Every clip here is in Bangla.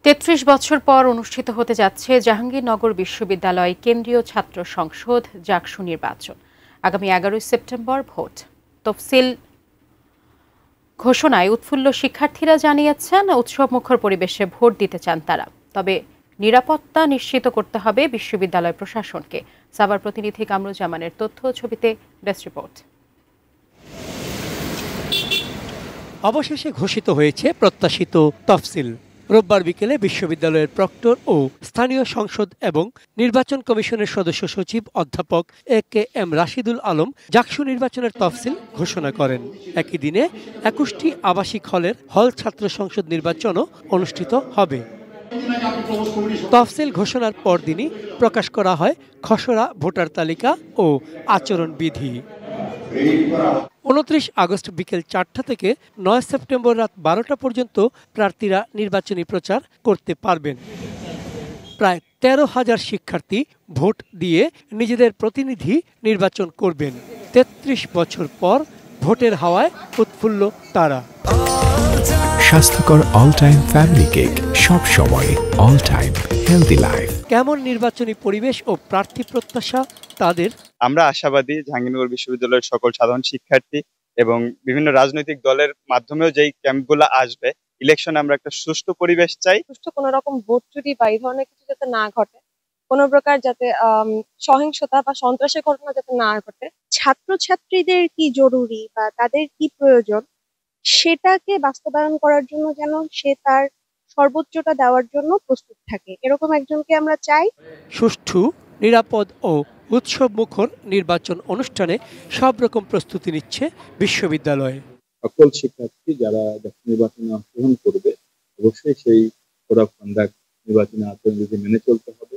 ৩৩ বছর পর অনুষ্ঠিত হতে যাচ্ছে জাহাঙ্গীরনগর বিশ্ববিদ্যালয় কেন্দ্রীয় ছাত্র সংসদ জাকসু নির্বাচন। আগামী ১১ সেপ্টেম্বর ভোট। তফসিল ঘোষণায় উৎফুল্ল শিক্ষার্থীরা জানিয়েছেন উৎসবমুখর পরিবেশে ভোট দিতে চান তারা। তবে নিরাপত্তা নিশ্চিত করতে হবে বিশ্ববিদ্যালয় প্রশাসনকে। সাভার প্রতিনিধি কামরুজ্জামানের তথ্য, ছবিতে ডেস্ক রিপোর্ট। অবশেষে ঘোষিত হয়েছে প্রত্যাশিত তফসিল। রোববার বিকেলে বিশ্ববিদ্যালয়ের প্রক্টর ও স্থানীয় সংসদ এবং নির্বাচন কমিশনের সদস্য সচিব অধ্যাপক এ.কে.এম. রাশিদুল আলম জাকসু নির্বাচনের তফসিল ঘোষণা করেন। একই দিনে ২১টি আবাসিক হলের হল ছাত্র সংসদ নির্বাচনও অনুষ্ঠিত হবে। তফসিল ঘোষণার পরদিনই প্রকাশ করা হয় খসড়া ভোটার তালিকা ও আচরণবিধি। ২৯ আগস্ট বিকেল ৪টা থেকে ৯ সেপ্টেম্বর রাত ১২টা পর্যন্ত প্রার্থীরা নির্বাচনী প্রচার করতে পারবেন। প্রায় ১৩,০০০ শিক্ষার্থী ভোট দিয়ে নিজেদের প্রতিনিধি নির্বাচন করবেন। ৩৩ বছর পর ভোটের হাওয়ায় উৎফুল্ল তারা। স্বাস্থ্যকর অল টাইম ফ্যামিলি কেক, সব সময় অল টাইম হেলদি লাইফ। কেমন নির্বাচনী পরিবেশ ও প্রার্থী প্রত্যাশা তাদের? আমরা আশাবাদী জাহাঙ্গীরনগর বিশ্ববিদ্যালয়ের সকল সাধারণ শিক্ষার্থী এবং বিভিন্ন রাজনৈতিক দলের মাধ্যমেও যেই ক্যাম্পগুলো আসবে, ইলেকশনে আমরা একটা সুষ্ঠু পরিবেশ চাই। সুষ্ঠু কোনো রকম ভোট চুরি বা এই ধরনের কিছু যাতে না ঘটে, কোনো প্রকার যাতে সহিংসতা বা সন্ত্রাসের ঘটনা যাতে না ঘটে। ছাত্রছাত্রীদের কি জরুরি বা তাদের কি প্রয়োজন সেটাকে বাস্তবায়ন করার জন্য যেন সে তার সর্বোচ্চটা দেওয়ার জন্য প্রস্তুত থাকে, এরকম একজনকে আমরা চাই। সুষ্ঠু, নিরাপদ ও উৎসবমুখর নির্বাচন অনুষ্ঠানে সব রকম প্রস্তুতি নিচ্ছে বিশ্ববিদ্যালয়ে। সকল শিক্ষার্থী যারা নির্বাচনে অংশগ্রহণ করবে অবশ্যই সেই কোড অফ কন্ডাক্ট, নির্বাচনী আচরণবিধি মেনে চলতে হবে।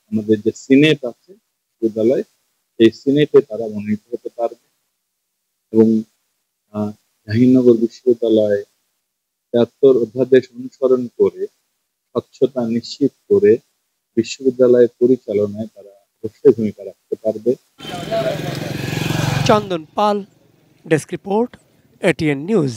আমাদের যে সিনেট আছে বিশ্ববিদ্যালয়, সেই সিনেটে তারা মনোনীত হতে পারবে এবং জাহাঙ্গীরনগর বিশ্ববিদ্যালয় ৭৩ অধ্যাদেশ অনুসরণ করে স্বচ্ছতা নিশ্চিত করে বিশ্ববিদ্যালয়ের পরিচালনায় তারা অবশ্যই ভূমিকা রাখতে পারবে। চন্দন পাল, ডেস্ক রিপোর্ট, এটিএন নিউজ।